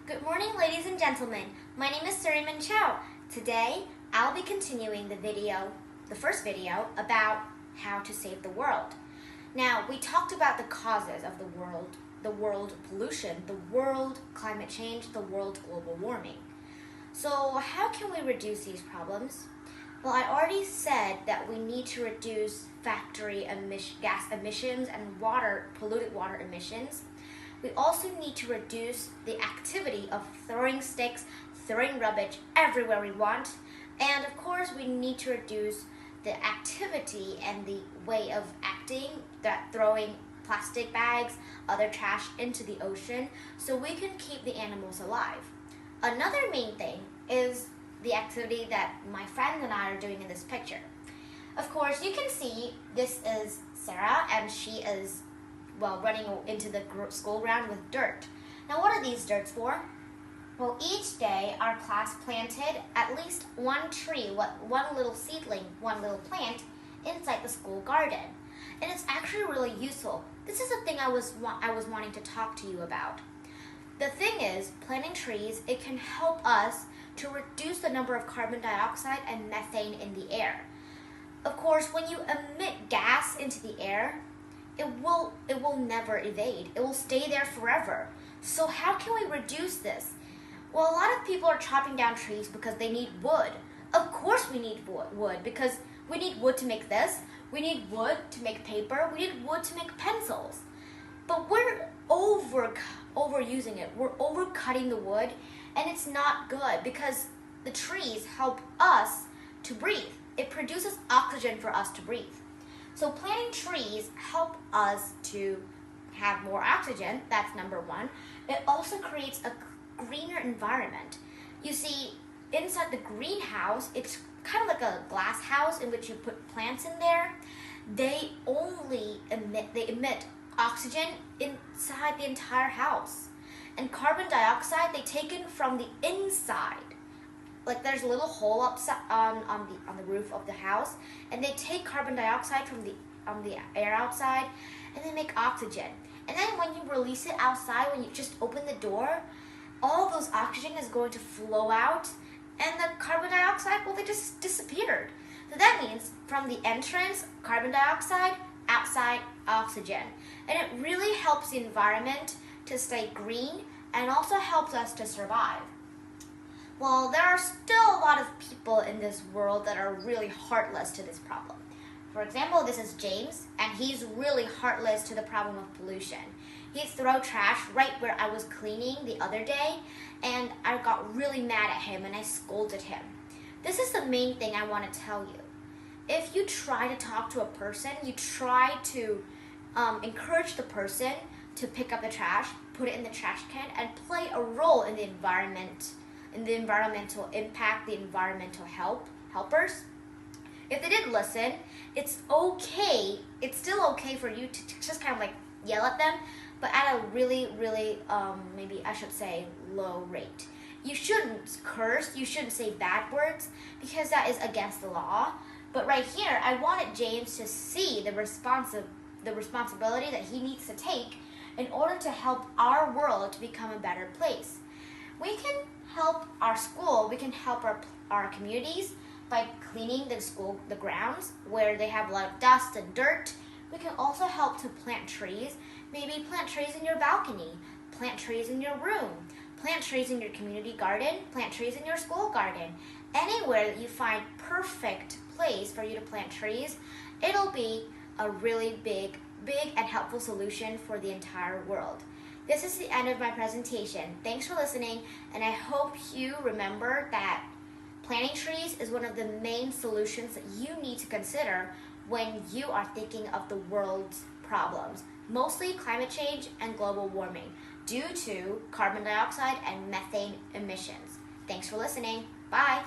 Good morning, ladies and gentlemen. My name is Nguyễn Ngọc Minh Châu. Today, I'll be continuing the first video about how to save the world. Now, we talked about the causes of the world pollution, the world climate change, the world global warming. So, how can we reduce these problems? Well, I already said that we need to reduce factory gas emissions and polluted water emissions. We also need to reduce the activity of throwing sticks, throwing rubbish everywhere we want. And of course, we need to reduce the activity and the way of acting, that throwing plastic bags, other trash into the ocean, so we can keep the animals alive. Another main thing is the activity that my friend and I are doing in this picture. Of course, you can see this is Sarah, and she is running into the school ground with dirt. Now, what are these dirts for? Well, each day our class planted at least one tree, one little seedling, one little plant inside the school garden. And it's actually really useful. This is the thing I was wanting to talk to you about. The thing is, planting trees, it can help us to reduce the number of carbon dioxide and methane in the air. Of course, when you emit gas into the air, it will never evade. It will stay there forever. So how can we reduce this? Well, a lot of people are chopping down trees because they need wood. Of course we need wood because we need wood to make this. We need wood to make paper. We need wood to make pencils. But we're overusing it. We're overcutting the wood, and it's not good because the trees help us to breathe. It produces oxygen for us to breathe. So planting trees help us to have more oxygen. That's number one. It also creates a greener environment. You see, inside the greenhouse, it's kind of like a glass house in which you put plants in there. They emit oxygen inside the entire house. And carbon dioxide, they take it from the inside. Like there's a little hole on the roof of the house, and they take carbon dioxide from the air outside, and they make oxygen. And then when you release it outside, when you just open the door, all those oxygen is going to flow out, and the carbon dioxide, well, they just disappeared. So that means from the entrance, carbon dioxide, outside, oxygen. And it really helps the environment to stay green and also helps us to survive. Well, there are still a lot of people in this world that are really heartless to this problem. For example, this is James, and he's really heartless to the problem of pollution. He throws trash right where I was cleaning the other day, and I got really mad at him and I scolded him. This is the main thing I want to tell you. If you try to talk to a person, you try to encourage the person to pick up the trash, put it in the trash can, and play a role in the environment, in the environmental impact, the environmental helpers. If they didn't listen, it's okay. It's still okay for you to just kind of like yell at them, but at a really, maybe I should say low rate. You shouldn't curse, you shouldn't say bad words, because that is against the law. But right here, I wanted James to see the responsibility that he needs to take in order to help our world to become a better place. We can help our school, we can help our communities by cleaning the grounds where they have a lot of dust and dirt. We can also help to plant trees. Maybe plant trees in your balcony, plant trees in your room, plant trees in your community garden, plant trees in your school garden. Anywhere that you find perfect place for you to plant trees, it'll be a really big and helpful solution for the entire world. This is the end of my presentation. Thanks for listening, and I hope you remember that planting trees is one of the main solutions that you need to consider when you are thinking of the world's problems, mostly climate change and global warming, due to carbon dioxide and methane emissions. Thanks for listening. Bye.